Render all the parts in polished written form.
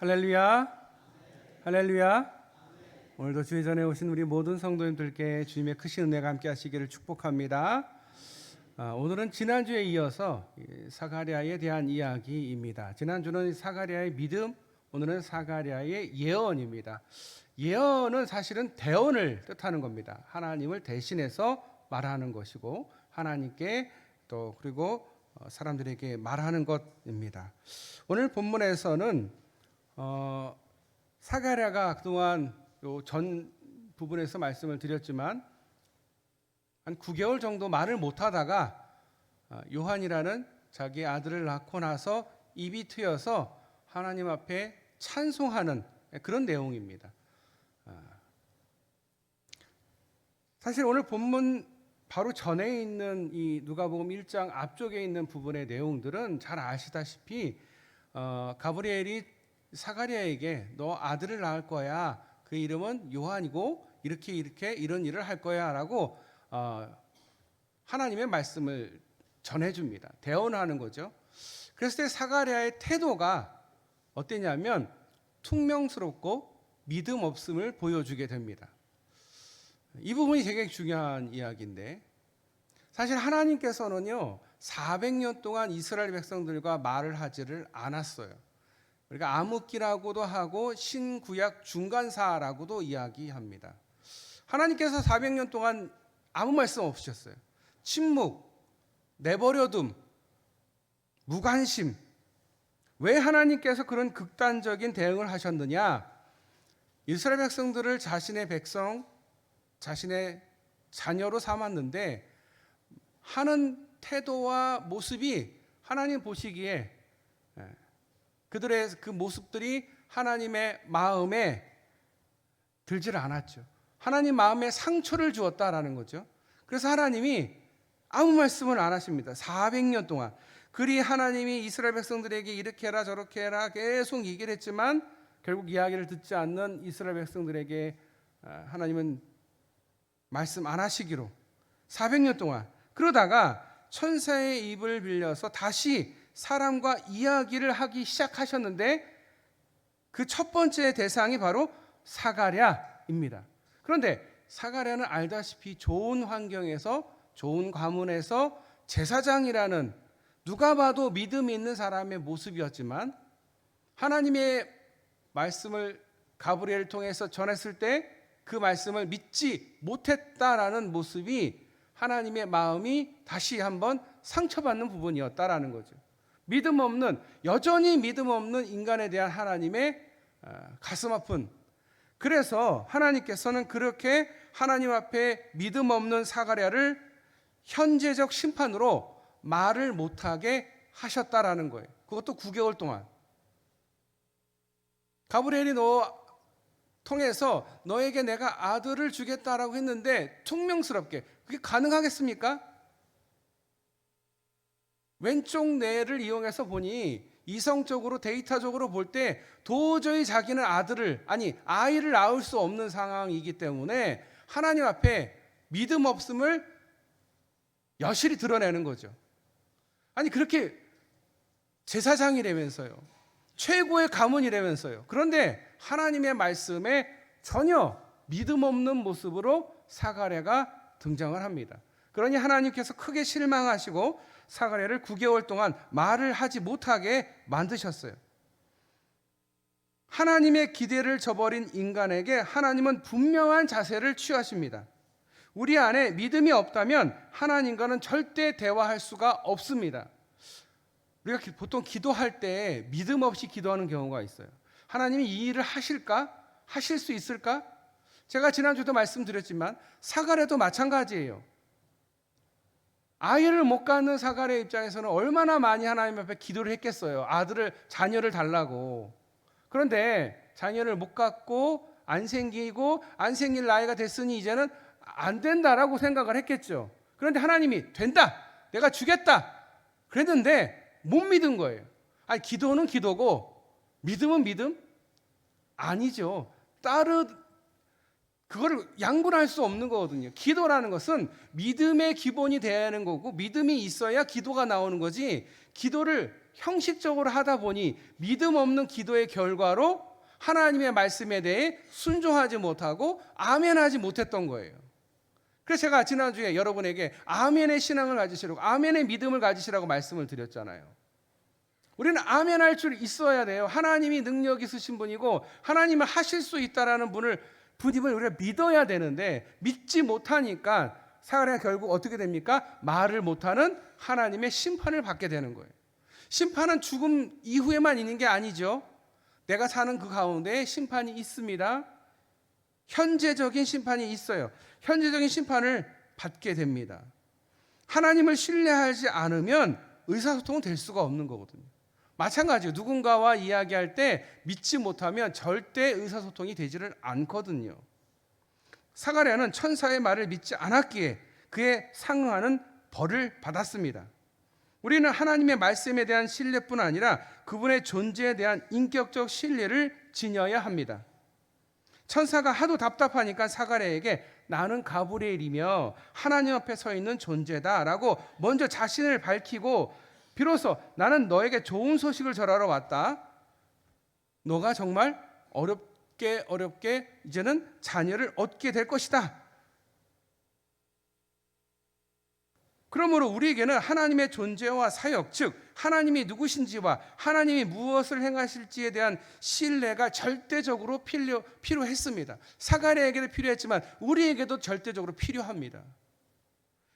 할렐루야, 할렐루야. 오늘도 주의 전에 오신 우리 모든 성도님들께 주님의 크신 은혜가 함께 하시기를 축복합니다. 오늘은 지난주에 이어서 사가랴에 대한 이야기입니다. 지난주는 사가랴의 믿음, 오늘은 사가랴의 예언입니다. 예언은 사실은 대언을 뜻하는 겁니다. 하나님을 대신해서 말하는 것이고 하나님께 또 그리고 사람들에게 말하는 것입니다. 오늘 본문에서는 사가랴가 그동안 전 부분에서 말씀을 드렸지만 한 9개월 정도 말을 못하다가 요한이라는 자기 아들을 낳고 나서 입이 트여서 하나님 앞에 찬송하는 그런 내용입니다. 사실 오늘 본문 바로 전에 있는 이 누가복음 1장 앞쪽에 있는 부분의 내용들은 잘 아시다시피 가브리엘이 사가랴에게 너 아들을 낳을 거야. 그 이름은 요한이고 이렇게 이런 일을 할 거야라고 하나님의 말씀을 전해줍니다. 대언하는 거죠. 그랬을 때 사가랴의 태도가 어땠냐면 퉁명스럽고 믿음 없음을 보여주게 됩니다. 이 부분이 되게 중요한 이야기인데 사실 하나님께서는요 400년 동안 이스라엘 백성들과 말을 하지를 않았어요. 그러니까 암흑기라고도 하고 신구약 중간사라고도 이야기합니다. 하나님께서 400년 동안 아무 말씀 없으셨어요. 침묵, 내버려둠, 무관심. 왜 하나님께서 그런 극단적인 대응을 하셨느냐? 이스라엘 백성들을 자신의 백성, 자신의 자녀로 삼았는데 하는 태도와 모습이 하나님 보시기에 그들의 그 모습들이 하나님의 마음에 들질 않았죠. 하나님 마음에 상처를 주었다라는 거죠. 그래서 하나님이 아무 말씀을 안 하십니다. 400년 동안. 그리 하나님이 이스라엘 백성들에게 이렇게 해라 저렇게 해라 계속 얘기를 했지만 결국 이야기를 듣지 않는 이스라엘 백성들에게 하나님은 말씀 안 하시기로 400년 동안 그러다가 천사의 입을 빌려서 다시 사람과 이야기를 하기 시작하셨는데 그 첫 번째 대상이 바로 사가랴입니다. 그런데 사가랴는 알다시피 좋은 환경에서 좋은 가문에서 제사장이라는 누가 봐도 믿음이 있는 사람의 모습이었지만 하나님의 말씀을 가브리엘을 통해서 전했을 때 그 말씀을 믿지 못했다라는 모습이 하나님의 마음이 다시 한번 상처받는 부분이었다라는 거죠. 믿음 없는 여전히 믿음 없는 인간에 대한 하나님의 가슴 아픈 그래서 하나님께서는 그렇게 하나님 앞에 믿음 없는 사가랴를 현재적 심판으로 말을 못하게 하셨다라는 거예요. 그것도 9개월 동안. 가브리엘이 너 통해서 너에게 내가 아들을 주겠다라고 했는데 퉁명스럽게 그게 가능하겠습니까? 왼쪽 뇌를 이용해서 보니 이성적으로 데이터적으로 볼 때 도저히 자기는 아이를 낳을 수 없는 상황이기 때문에 하나님 앞에 믿음 없음을 여실히 드러내는 거죠. 아니 그렇게 제사장이라면서요. 최고의 가문이라면서요. 그런데 하나님의 말씀에 전혀 믿음 없는 모습으로 사가랴가 등장을 합니다. 그러니 하나님께서 크게 실망하시고 사가랴를 9개월 동안 말을 하지 못하게 만드셨어요. 하나님의 기대를 저버린 인간에게 하나님은 분명한 자세를 취하십니다. 우리 안에 믿음이 없다면 하나님과는 절대 대화할 수가 없습니다. 우리가 보통 기도할 때 믿음 없이 기도하는 경우가 있어요. 하나님이 이 일을 하실까? 하실 수 있을까? 제가 지난주도 말씀드렸지만 사가랴도 마찬가지예요. 아이를 못 갖는 사가랴 입장에서는 얼마나 많이 하나님 앞에 기도를 했겠어요. 자녀를 달라고. 그런데 자녀를 못 갖고 안 생길 나이가 됐으니 이제는 안 된다라고 생각을 했겠죠. 그런데 하나님이 된다. 내가 주겠다. 그랬는데 못 믿은 거예요. 아니 기도는 기도고 믿음은 믿음? 아니죠. 그거를 양분할 수 없는 거거든요. 기도라는 것은 믿음의 기본이 되어야 하는 거고 믿음이 있어야 기도가 나오는 거지, 기도를 형식적으로 하다 보니 믿음 없는 기도의 결과로 하나님의 말씀에 대해 순종하지 못하고 아멘하지 못했던 거예요. 그래서 제가 지난주에 여러분에게 아멘의 신앙을 가지시라고, 아멘의 믿음을 가지시라고 말씀을 드렸잖아요. 우리는 아멘할 줄 있어야 돼요. 하나님이 능력 있으신 분이고 하나님을 하실 수 있다라는 분임을 우리가 믿어야 되는데, 믿지 못하니까 사가랴가 결국 어떻게 됩니까? 말을 못하는 하나님의 심판을 받게 되는 거예요. 심판은 죽음 이후에만 있는 게 아니죠. 내가 사는 그 가운데 심판이 있습니다. 현재적인 심판이 있어요. 현재적인 심판을 받게 됩니다. 하나님을 신뢰하지 않으면 의사소통은 될 수가 없는 거거든요. 마찬가지로 누군가와 이야기할 때 믿지 못하면 절대 의사소통이 되지를 않거든요. 사가랴는 천사의 말을 믿지 않았기에 그에 상응하는 벌을 받았습니다. 우리는 하나님의 말씀에 대한 신뢰뿐 아니라 그분의 존재에 대한 인격적 신뢰를 지녀야 합니다. 천사가 하도 답답하니까 사가랴에게 나는 가브리엘이며 하나님 앞에 서 있는 존재다라고 먼저 자신을 밝히고, 비로소 나는 너에게 좋은 소식을 전하러 왔다. 너가 정말 어렵게 이제는 자녀를 얻게 될 것이다. 그러므로 우리에게는 하나님의 존재와 사역, 즉 하나님이 누구신지와 하나님이 무엇을 행하실지에 대한 신뢰가 절대적으로 필요했습니다. 사가랴에게도 필요했지만 우리에게도 절대적으로 필요합니다.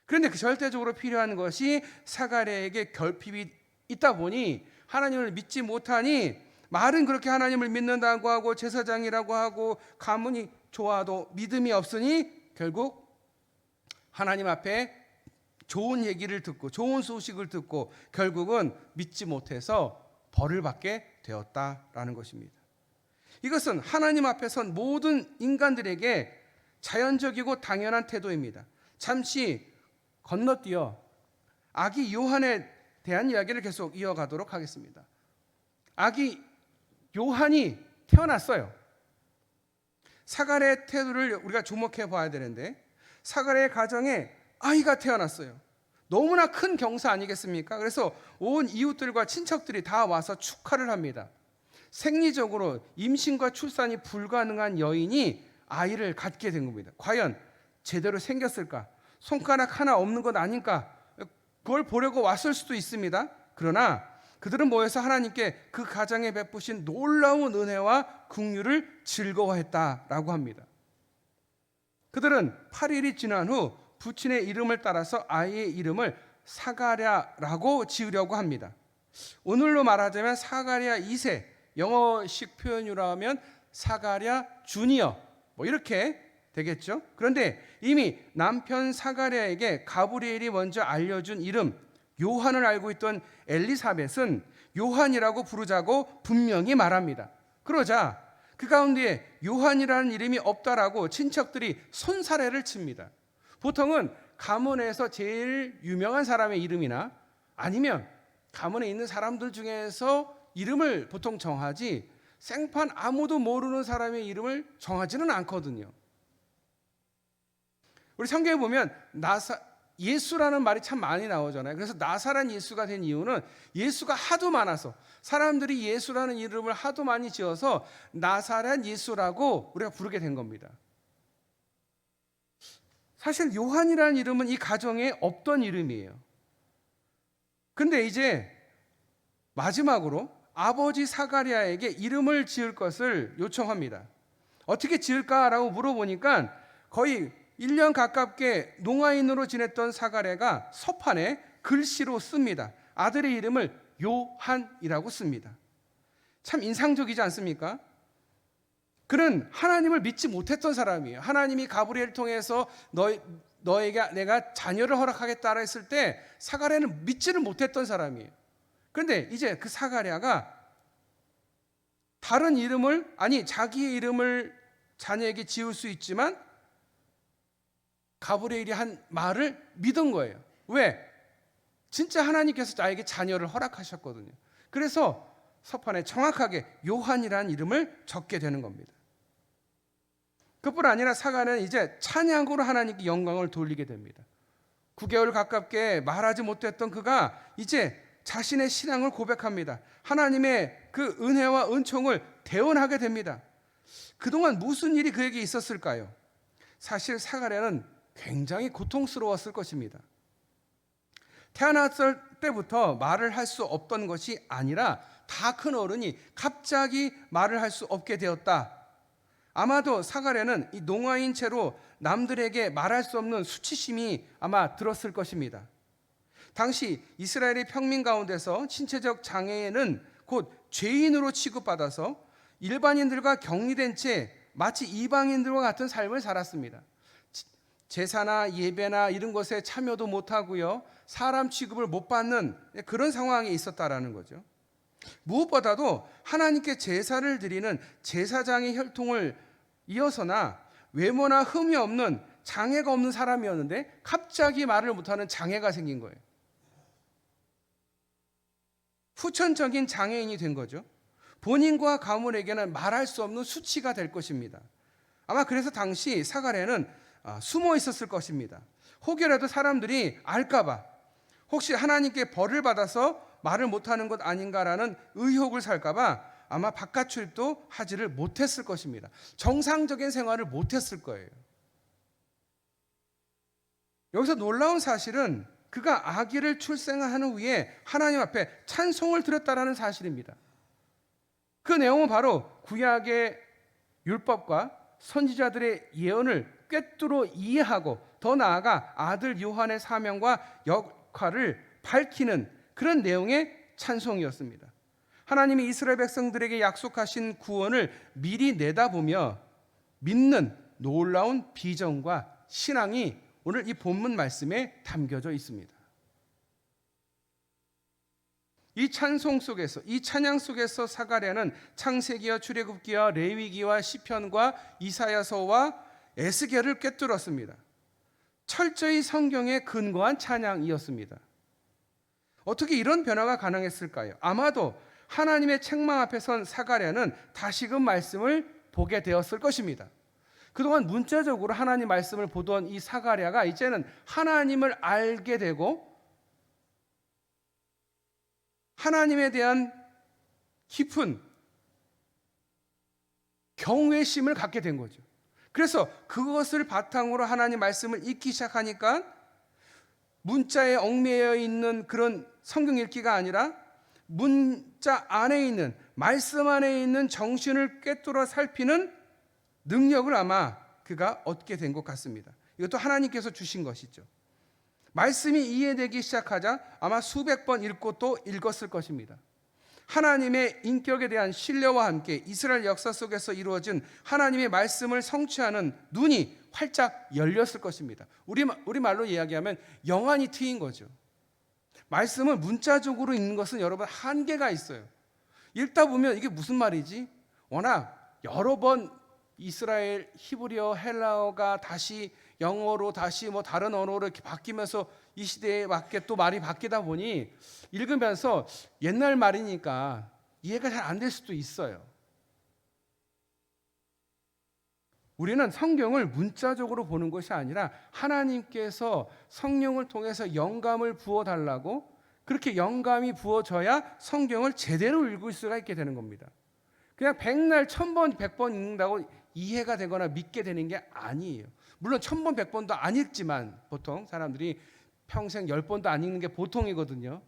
그런데 그 절대적으로 필요한 것이 사가랴에게 결핍이 있다 보니 하나님을 믿지 못하니, 말은 그렇게 하나님을 믿는다고 하고 제사장이라고 하고 가문이 좋아도 믿음이 없으니 결국 하나님 앞에 좋은 얘기를 듣고 좋은 소식을 듣고 결국은 믿지 못해서 벌을 받게 되었다라는 것입니다. 이것은 하나님 앞에 선 모든 인간들에게 자연적이고 당연한 태도입니다. 잠시 건너뛰어 아기 요한에 대한 이야기를 계속 이어가도록 하겠습니다. 아기 요한이 태어났어요. 사가랴의 태도를 우리가 주목해 봐야 되는데, 사가랴의 가정에 아이가 태어났어요. 너무나 큰 경사 아니겠습니까? 그래서 온 이웃들과 친척들이 다 와서 축하를 합니다. 생리적으로 임신과 출산이 불가능한 여인이 아이를 갖게 된 겁니다. 과연 제대로 생겼을까? 손가락 하나 없는 것 아닐까? 그걸 보려고 왔을 수도 있습니다. 그러나 그들은 모여서 하나님께 그 가정에 베푸신 놀라운 은혜와 긍휼을 즐거워했다라고 합니다. 그들은 8일이 지난 후 부친의 이름을 따라서 아이의 이름을 사가랴라고 지으려고 합니다. 오늘로 말하자면 사가랴 2세, 영어식 표현으로 하면 사가랴 주니어, 이렇게 되겠죠. 그런데 이미 남편 사가랴에게 가브리엘이 먼저 알려준 이름 요한을 알고 있던 엘리사벳은 요한이라고 부르자고 분명히 말합니다. 그러자 그 가운데 요한이라는 이름이 없다라고 친척들이 손사래를 칩니다. 보통은 가문에서 제일 유명한 사람의 이름이나 아니면 가문에 있는 사람들 중에서 이름을 보통 정하지, 생판 아무도 모르는 사람의 이름을 정하지는 않거든요. 우리 성경에 보면 예수라는 말이 참 많이 나오잖아요. 그래서 나사렛 예수가 된 이유는 예수가 하도 많아서 사람들이 예수라는 이름을 하도 많이 지어서 나사렛 예수라고 우리가 부르게 된 겁니다. 사실 요한이라는 이름은 이 가정에 없던 이름이에요. 근데 이제 마지막으로 아버지 사가랴에게 이름을 지을 것을 요청합니다. 어떻게 지을까라고 물어보니까 거의 1년 가깝게 농아인으로 지냈던 사가랴가 서판에 글씨로 씁니다. 아들의 이름을 요한이라고 씁니다. 참 인상적이지 않습니까? 그는 하나님을 믿지 못했던 사람이에요. 하나님이 가브리엘을 통해서 너에게 내가 자녀를 허락하겠다 했을 때 사가랴는 믿지를 못했던 사람이에요. 그런데 이제 그 사가랴가 다른 이름을, 아니 자기의 이름을 자녀에게 지을 수 있지만 가브리엘이 한 말을 믿은 거예요. 왜? 진짜 하나님께서 나에게 자녀를 허락하셨거든요. 그래서 서판에 정확하게 요한이라는 이름을 적게 되는 겁니다. 그뿐 아니라 사가랴는 이제 찬양으로 하나님께 영광을 돌리게 됩니다. 9개월 가깝게 말하지 못했던 그가 이제 자신의 신앙을 고백합니다. 하나님의 그 은혜와 은총을 대언하게 됩니다. 그동안 무슨 일이 그에게 있었을까요? 사실 사가랴는 굉장히 고통스러웠을 것입니다. 태어났을 때부터 말을 할 수 없던 것이 아니라 다 큰 어른이 갑자기 말을 할 수 없게 되었다. 아마도 사가랴는 이 농아인 채로 남들에게 말할 수 없는 수치심이 아마 들었을 것입니다. 당시 이스라엘의 평민 가운데서 신체적 장애는 곧 죄인으로 취급받아서 일반인들과 격리된 채 마치 이방인들과 같은 삶을 살았습니다. 제사나 예배나 이런 것에 참여도 못하고요, 사람 취급을 못 받는 그런 상황에 있었다라는 거죠. 무엇보다도 하나님께 제사를 드리는 제사장의 혈통을 이어서나 외모나 흠이 없는 장애가 없는 사람이었는데 갑자기 말을 못하는 장애가 생긴 거예요. 후천적인 장애인이 된 거죠. 본인과 가문에게는 말할 수 없는 수치가 될 것입니다. 아마 그래서 당시 사가랴는 숨어 있었을 것입니다. 혹여라도 사람들이 알까봐, 혹시 하나님께 벌을 받아서 말을 못하는 것 아닌가라는 의혹을 살까봐 아마 바깥 출입도 하지를 못했을 것입니다. 정상적인 생활을 못했을 거예요. 여기서 놀라운 사실은 그가 아기를 출생한 후에 하나님 앞에 찬송을 드렸다라는 사실입니다. 그 내용은 바로 구약의 율법과 선지자들의 예언을 꿰뚫어 이해하고 더 나아가 아들 요한의 사명과 역할을 밝히는 그런 내용의 찬송이었습니다. 하나님이 이스라엘 백성들에게 약속하신 구원을 미리 내다보며 믿는 놀라운 비전과 신앙이 오늘 이 본문 말씀에 담겨져 있습니다. 이 찬송 속에서, 이 찬양 속에서 사가랴는 창세기와 출애굽기와 레위기와 시편과 이사야서와 에스겔을 꿰뚫었습니다. 철저히 성경에 근거한 찬양이었습니다. 어떻게 이런 변화가 가능했을까요? 아마도 하나님의 책망 앞에 선 사가랴는 다시금 말씀을 보게 되었을 것입니다. 그동안 문자적으로 하나님 말씀을 보던 이 사가랴가 이제는 하나님을 알게 되고 하나님에 대한 깊은 경외심을 갖게 된 거죠. 그래서 그것을 바탕으로 하나님 말씀을 읽기 시작하니까 문자에 얽매여 있는 그런 성경 읽기가 아니라 문자 안에 있는, 말씀 안에 있는 정신을 꿰뚫어 살피는 능력을 아마 그가 얻게 된 것 같습니다. 이것도 하나님께서 주신 것이죠. 말씀이 이해되기 시작하자 아마 수백 번 읽고 또 읽었을 것입니다. 하나님의 인격에 대한 신뢰와 함께 이스라엘 역사 속에서 이루어진 하나님의 말씀을 성취하는 눈이 활짝 열렸을 것입니다. 우리말로 이야기하면 영안이 트인 거죠. 말씀을 문자적으로 읽는 것은 여러분 한계가 있어요. 읽다 보면 이게 무슨 말이지? 워낙 여러 번 이스라엘 히브리어, 헬라어가 다시 영어로 다시 다른 언어로 이렇게 바뀌면서 이 시대에 맞게 또 말이 바뀌다 보니 읽으면서 옛날 말이니까 이해가 잘 안 될 수도 있어요. 우리는 성경을 문자적으로 보는 것이 아니라 하나님께서 성령을 통해서 영감을 부어달라고, 그렇게 영감이 부어져야 성경을 제대로 읽을 수가 있게 되는 겁니다. 그냥 백날 1000번 100번 읽는다고 이해가 되거나 믿게 되는 게 아니에요. 물론 1000번 100번도 안 읽지만 보통 사람들이 평생 10번도 안 읽는 게 보통이거든요.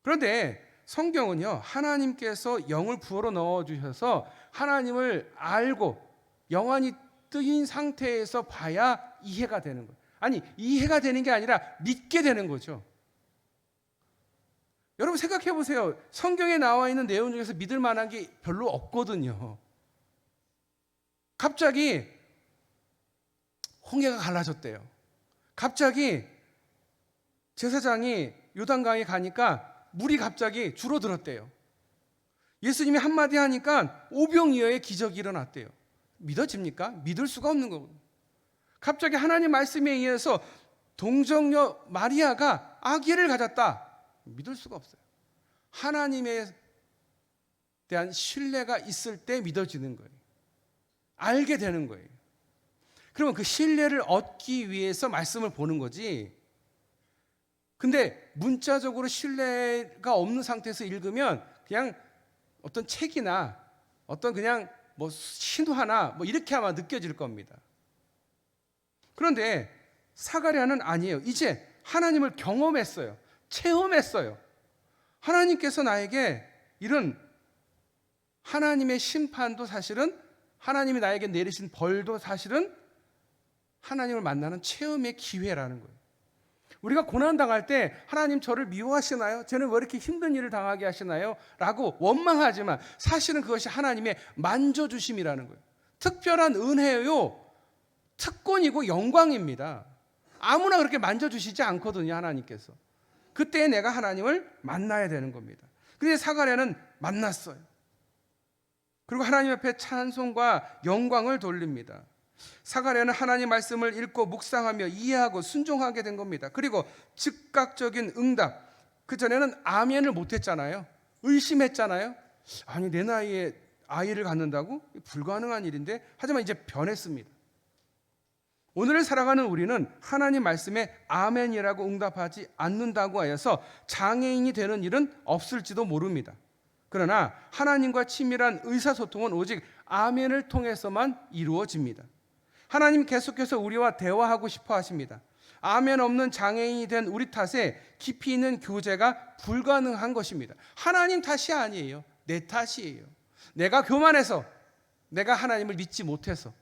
그런데 성경은요, 하나님께서 영을 부어로 넣어주셔서 하나님을 알고 영안이 뜨인 상태에서 봐야 이해가 되는 거예요. 아니, 이해가 되는 게 아니라 믿게 되는 거죠. 여러분 생각해 보세요. 성경에 나와 있는 내용 중에서 믿을 만한 게 별로 없거든요. 갑자기 홍해가 갈라졌대요. 갑자기 제사장이 요단강에 가니까 물이 갑자기 줄어들었대요. 예수님이 한마디 하니까 오병이어의 기적이 일어났대요. 믿어집니까? 믿을 수가 없는 거거든요. 갑자기 하나님 말씀에 의해서 동정녀 마리아가 아기를 가졌다. 믿을 수가 없어요. 하나님에 대한 신뢰가 있을 때 믿어지는 거예요. 알게 되는 거예요. 그러면 그 신뢰를 얻기 위해서 말씀을 보는 거지. 근데 문자적으로 신뢰가 없는 상태에서 읽으면 그냥 어떤 책이나 어떤 그냥 뭐 신화나 뭐 이렇게 아마 느껴질 겁니다. 그런데 사가랴는 아니에요. 이제 하나님을 경험했어요. 체험했어요. 하나님께서 나에게 이런 하나님의 심판도 사실은, 하나님이 나에게 내리신 벌도 사실은 하나님을 만나는 체험의 기회라는 거예요. 우리가 고난당할 때 하나님 저를 미워하시나요? 저는 왜 이렇게 힘든 일을 당하게 하시나요? 라고 원망하지만 사실은 그것이 하나님의 만져주심이라는 거예요. 특별한 은혜요, 특권이고 영광입니다. 아무나 그렇게 만져주시지 않거든요, 하나님께서. 그때 내가 하나님을 만나야 되는 겁니다. 그런데 사가랴는 만났어요. 그리고 하나님 앞에 찬송과 영광을 돌립니다. 사가랴는 하나님 말씀을 읽고 묵상하며 이해하고 순종하게 된 겁니다. 그리고 즉각적인 응답. 그전에는 아멘을 못했잖아요. 의심했잖아요. 아니 내 나이에 아이를 갖는다고? 불가능한 일인데. 하지만 이제 변했습니다. 오늘을 살아가는 우리는 하나님 말씀에 아멘이라고 응답하지 않는다고 하여서 장애인이 되는 일은 없을지도 모릅니다. 그러나 하나님과 친밀한 의사소통은 오직 아멘을 통해서만 이루어집니다. 하나님 계속해서 우리와 대화하고 싶어 하십니다. 아멘 없는 장애인이 된 우리 탓에 깊이 있는 교제가 불가능한 것입니다. 하나님 탓이 아니에요. 내 탓이에요. 내가 교만해서, 내가 하나님을 믿지 못해서.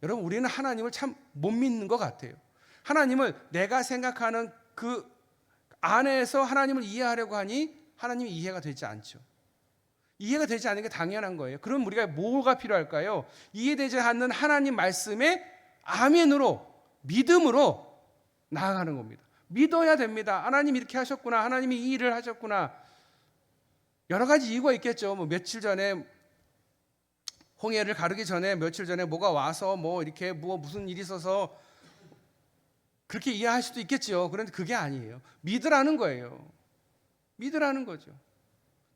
여러분, 우리는 하나님을 참 못 믿는 것 같아요. 하나님을 내가 생각하는 그 안에서 하나님을 이해하려고 하니 하나님이 이해가 되지 않죠. 이해가 되지 않는 게 당연한 거예요. 그럼 우리가 뭐가 필요할까요? 이해되지 않는 하나님 말씀에 아멘으로, 믿음으로 나아가는 겁니다. 믿어야 됩니다. 하나님 이렇게 하셨구나. 하나님이 이 일을 하셨구나. 여러 가지 이유가 있겠죠. 뭐 며칠 전에 홍해를 가르기 전에 며칠 전에 뭐가 와서 뭐 이렇게 무슨 일이 있어서 그렇게 이해할 수도 있겠죠. 그런데 그게 아니에요. 믿으라는 거예요. 믿으라는 거죠.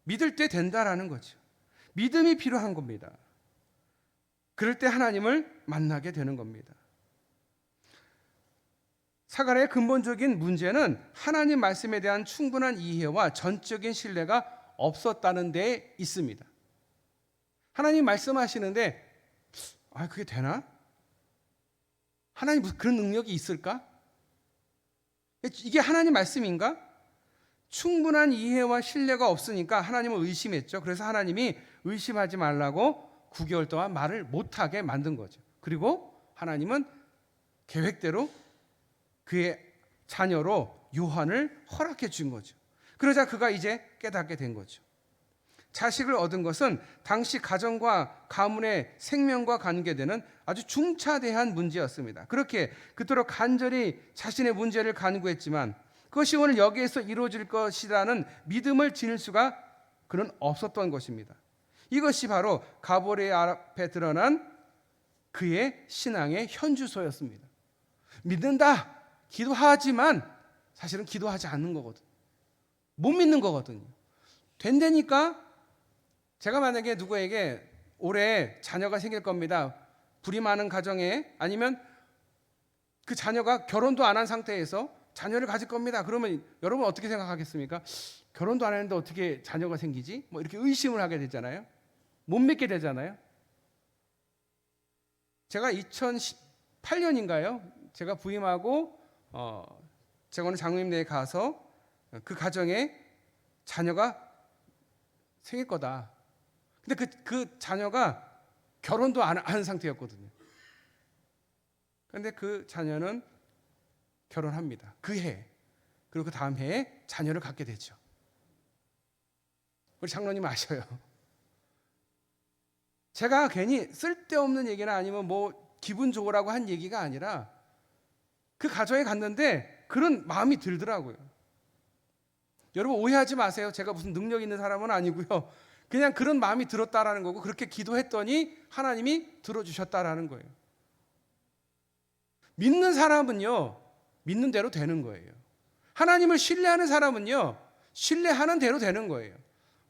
믿을 때 된다라는 거죠. 믿음이 필요한 겁니다. 그럴 때 하나님을 만나게 되는 겁니다. 사가랴의 근본적인 문제는 하나님 말씀에 대한 충분한 이해와 전적인 신뢰가 없었다는 데 있습니다. 하나님 말씀하시는데 그게 되나? 하나님 무슨 그런 능력이 있을까? 이게 하나님 말씀인가? 충분한 이해와 신뢰가 없으니까 하나님을 의심했죠. 그래서 하나님이 의심하지 말라고 9개월 동안 말을 못하게 만든 거죠. 그리고 하나님은 계획대로 그의 자녀로 요한을 허락해 준 거죠. 그러자 그가 이제 깨닫게 된 거죠. 자식을 얻은 것은 당시 가정과 가문의 생명과 관계되는 아주 중차대한 문제였습니다. 그렇게 그토록 간절히 자신의 문제를 간구했지만 그것이 오늘 여기에서 이루어질 것이라는 믿음을 지닐 수가 그는 없었던 것입니다. 이것이 바로 가보레 앞에 드러난 그의 신앙의 현주소였습니다. 믿는다, 기도하지만 사실은 기도하지 않는 거거든요. 못 믿는 거거든요. 된다니까. 제가 만약에 누구에게 올해 자녀가 생길 겁니다. 불이 많은 가정에, 아니면 그 자녀가 결혼도 안 한 상태에서 자녀를 가질 겁니다. 그러면 여러분 어떻게 생각하겠습니까? 결혼도 안 했는데 어떻게 자녀가 생기지? 뭐 이렇게 의심을 하게 되잖아요. 못 믿게 되잖아요. 제가 2018년인가요? 제가 부임하고 제가 오늘 장로님네에 가서 그 가정에 자녀가 생길 거다. 근데 그 자녀가 결혼도 안 한 상태였거든요. 그런데 그 자녀는 결혼합니다. 그 해. 그리고 그 다음 해에 자녀를 갖게 되죠. 우리 장로님 아셔요. 제가 괜히 쓸데없는 얘기나 아니면 뭐 기분 좋으라고 한 얘기가 아니라 그 가정에 갔는데 그런 마음이 들더라고요. 여러분 오해하지 마세요. 제가 무슨 능력 있는 사람은 아니고요. 그냥 그런 마음이 들었다라는 거고, 그렇게 기도했더니 하나님이 들어주셨다라는 거예요. 믿는 사람은요, 믿는 대로 되는 거예요. 하나님을 신뢰하는 사람은요, 신뢰하는 대로 되는 거예요.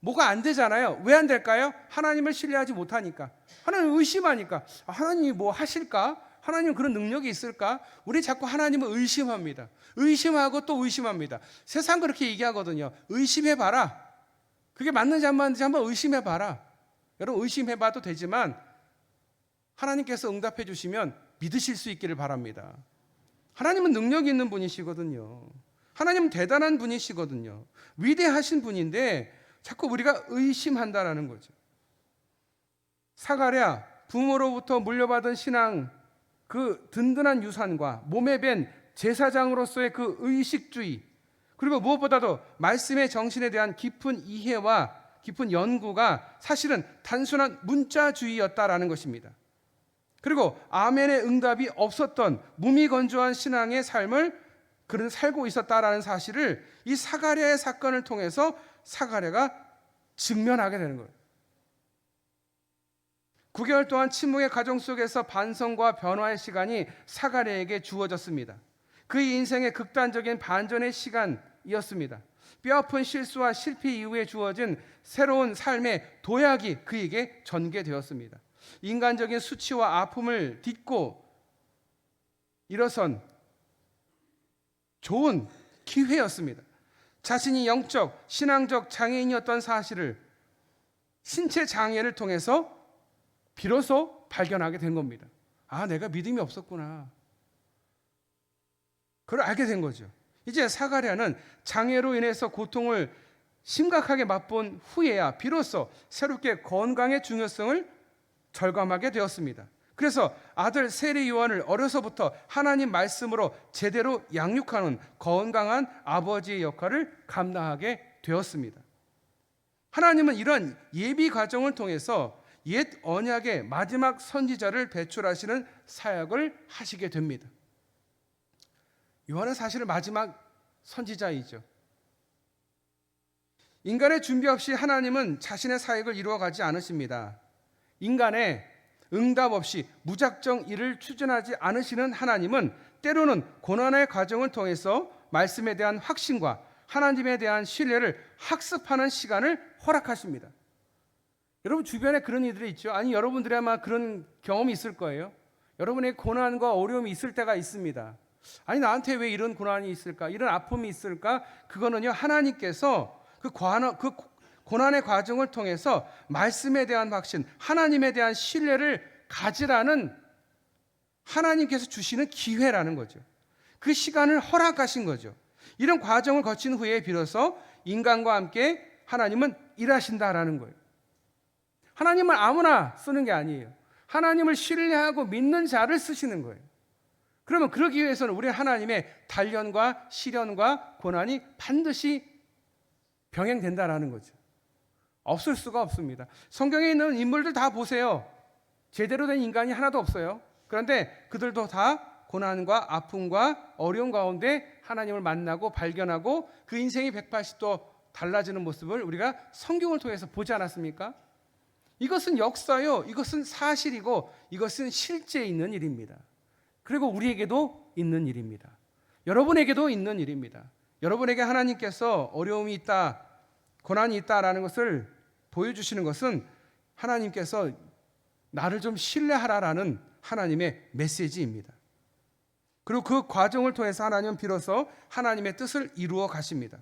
뭐가 안 되잖아요. 왜 안 될까요? 하나님을 신뢰하지 못하니까. 하나님을 의심하니까. 하나님이 뭐 하실까? 하나님 그런 능력이 있을까? 우리 자꾸 하나님을 의심합니다. 의심하고 또 의심합니다. 세상 그렇게 얘기하거든요. 의심해봐라. 그게 맞는지 안 맞는지 한번 의심해봐라. 여러분 의심해봐도 되지만 하나님께서 응답해 주시면 믿으실 수 있기를 바랍니다. 하나님은 능력 있는 분이시거든요. 하나님은 대단한 분이시거든요. 위대하신 분인데 자꾸 우리가 의심한다라는 거죠. 사가랴, 부모로부터 물려받은 신앙, 그 든든한 유산과 몸에 밴 제사장으로서의 그 의식주의, 그리고 무엇보다도 말씀의 정신에 대한 깊은 이해와 깊은 연구가 사실은 단순한 문자주의였다라는 것입니다. 그리고 아멘의 응답이 없었던 무미건조한 신앙의 삶을 그는 살고 있었다라는 사실을 이 사가랴의 사건을 통해서 사가랴가 직면하게 되는 거예요. 9개월 동안 침묵의 가정 속에서 반성과 변화의 시간이 사가랴에게 주어졌습니다. 그의 인생의 극단적인 반전의 시간이었습니다. 뼈아픈 실수와 실패 이후에 주어진 새로운 삶의 도약이 그에게 전개되었습니다. 인간적인 수치와 아픔을 딛고 일어선 좋은 기회였습니다. 자신이 영적, 신앙적 장애인이었던 사실을 신체 장애를 통해서 비로소 발견하게 된 겁니다. 아, 내가 믿음이 없었구나. 그걸 알게 된 거죠. 이제 사가랴는 장애로 인해서 고통을 심각하게 맛본 후에야 비로소 새롭게 건강의 중요성을 절감하게 되었습니다. 그래서 아들 세례 요한을 어려서부터 하나님 말씀으로 제대로 양육하는 건강한 아버지의 역할을 감당하게 되었습니다. 하나님은 이런 예비 과정을 통해서 옛 언약의 마지막 선지자를 배출하시는 사역을 하시게 됩니다. 요한은 사실은 마지막 선지자이죠. 인간의 준비 없이 하나님은 자신의 사역을 이루어가지 않으십니다. 인간의 응답 없이 무작정 일을 추진하지 않으시는 하나님은 때로는 고난의 과정을 통해서 말씀에 대한 확신과 하나님에 대한 신뢰를 학습하는 시간을 허락하십니다. 여러분 주변에 그런 이들이 있죠. 아니 여러분들이 아마 그런 경험이 있을 거예요. 여러분의 고난과 어려움이 있을 때가 있습니다. 아니 나한테 왜 이런 고난이 있을까? 이런 아픔이 있을까? 그거는요 하나님께서 그 고난의 과정을 통해서 말씀에 대한 확신, 하나님에 대한 신뢰를 가지라는 하나님께서 주시는 기회라는 거죠. 그 시간을 허락하신 거죠. 이런 과정을 거친 후에 비로소 인간과 함께 하나님은 일하신다라는 거예요. 하나님은 아무나 쓰는 게 아니에요. 하나님을 신뢰하고 믿는 자를 쓰시는 거예요. 그러면 그러기 위해서는 우리 하나님의 단련과 시련과 고난이 반드시 병행된다라는 거죠. 없을 수가 없습니다. 성경에 있는 인물들 다 보세요. 제대로 된 인간이 하나도 없어요. 그런데 그들도 다 고난과 아픔과 어려움 가운데 하나님을 만나고 발견하고 그 인생이 180도 달라지는 모습을 우리가 성경을 통해서 보지 않았습니까? 이것은 역사요. 이것은 사실이고 이것은 실제 있는 일입니다. 그리고 우리에게도 있는 일입니다. 여러분에게도 있는 일입니다. 여러분에게 하나님께서 어려움이 있다, 고난이 있다라는 것을 보여주시는 것은 하나님께서 나를 좀 신뢰하라라는 하나님의 메시지입니다. 그리고 그 과정을 통해서 하나님은 비로소 하나님의 뜻을 이루어 가십니다.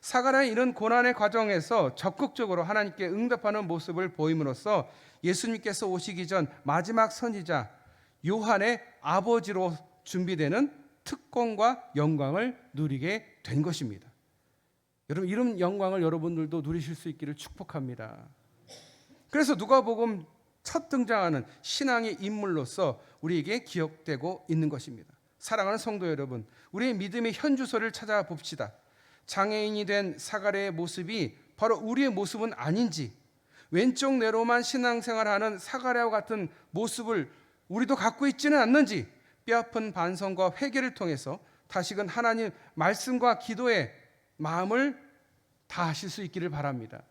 사가랴의 이런 고난의 과정에서 적극적으로 하나님께 응답하는 모습을 보임으로써 예수님께서 오시기 전 마지막 선지자 요한의 아버지로 준비되는 특권과 영광을 누리게 된 것입니다. 여러분 이런 영광을 여러분들도 누리실 수 있기를 축복합니다. 그래서 누가복음 첫 등장하는 신앙의 인물로서 우리에게 기억되고 있는 것입니다. 사랑하는 성도 여러분, 우리의 믿음의 현주소를 찾아봅시다. 장애인이 된 사가랴의 모습이 바로 우리의 모습은 아닌지, 왼쪽 내로만 신앙생활하는 사가랴와 같은 모습을 우리도 갖고 있지는 않는지 뼈아픈 반성과 회개를 통해서 다시금 하나님 말씀과 기도에 마음을 다하실 수 있기를 바랍니다.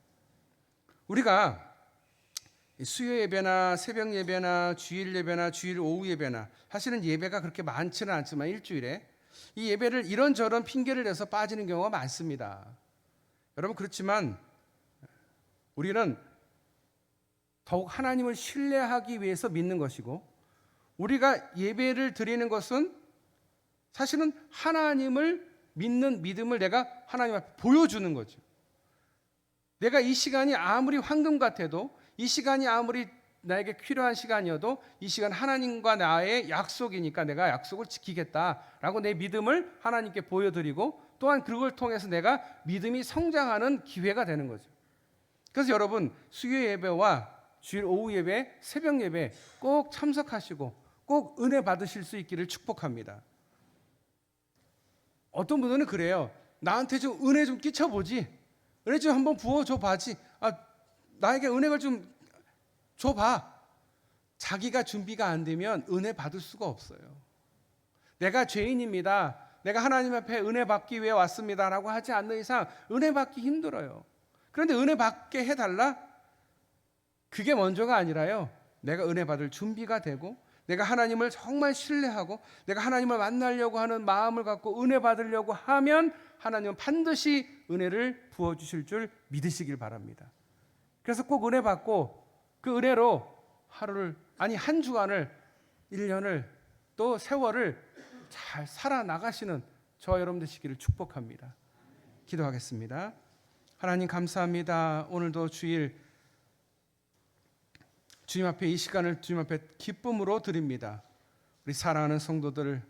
우리가 수요 예배나 새벽 예배나 주일 예배나 주일 오후 예배나 사실은 예배가 그렇게 많지는 않지만 일주일에 이 예배를 이런저런 핑계를 내서 빠지는 경우가 많습니다. 여러분 그렇지만 우리는 더욱 하나님을 신뢰하기 위해서 믿는 것이고, 우리가 예배를 드리는 것은 사실은 하나님을 믿는 믿음을 내가 하나님 앞에 보여주는 거죠. 내가 이 시간이 아무리 황금 같아도, 이 시간이 아무리 나에게 필요한 시간이어도 이 시간 하나님과 나의 약속이니까 내가 약속을 지키겠다라고 내 믿음을 하나님께 보여드리고, 또한 그걸 통해서 내가 믿음이 성장하는 기회가 되는 거죠. 그래서 여러분, 수요 예배와 주일 오후 예배, 새벽 예배 꼭 참석하시고 꼭 은혜 받으실 수 있기를 축복합니다. 어떤 분들은 그래요. 나한테 좀 은혜 좀 끼쳐보지, 은혜 좀 한번 부어줘 봐지, 나에게 은혜를 좀 줘봐. 자기가 준비가 안 되면 은혜 받을 수가 없어요. 내가 죄인입니다, 내가 하나님 앞에 은혜 받기 위해 왔습니다 라고 하지 않는 이상 은혜 받기 힘들어요. 그런데 은혜 받게 해달라? 그게 먼저가 아니라요, 내가 은혜 받을 준비가 되고, 내가 하나님을 정말 신뢰하고 내가 하나님을 만나려고 하는 마음을 갖고 은혜 받으려고 하면 하나님은 반드시 은혜를 부어주실 줄 믿으시길 바랍니다. 그래서 꼭 은혜 받고 그 은혜로 하루를, 아니 한 주간을, 1년을, 또 세월을 잘 살아나가시는 저와 여러분 되시기를 축복합니다. 기도하겠습니다. 하나님 감사합니다. 오늘도 주일 주님 앞에 이 시간을 주님 앞에 기쁨으로 드립니다. 우리 사랑하는 성도들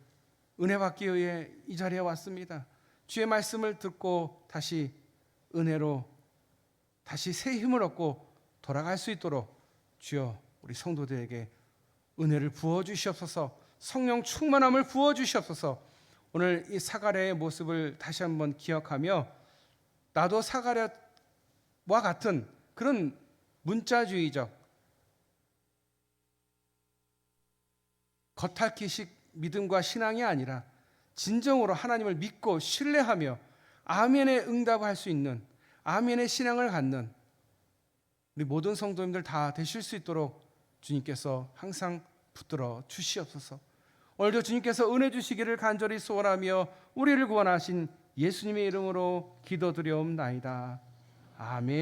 은혜 받기 위해 이 자리에 왔습니다. 주의 말씀을 듣고 다시 은혜로 다시 새 힘을 얻고 돌아갈 수 있도록 주여 우리 성도들에게 은혜를 부어 주시옵소서. 성령 충만함을 부어 주시옵소서. 오늘 이 사가랴의 모습을 다시 한번 기억하며 나도 사가랴와 같은 그런 문자주의적 겉핥기식 믿음과 신앙이 아니라 진정으로 하나님을 믿고 신뢰하며 아멘의 응답할 수 있는, 아멘의 신앙을 갖는 우리 모든 성도님들 다 되실 수 있도록 주님께서 항상 붙들어 주시옵소서. 오늘도 주님께서 은혜 주시기를 간절히 소원하며 우리를 구원하신 예수님의 이름으로 기도드려옵나이다. 아멘.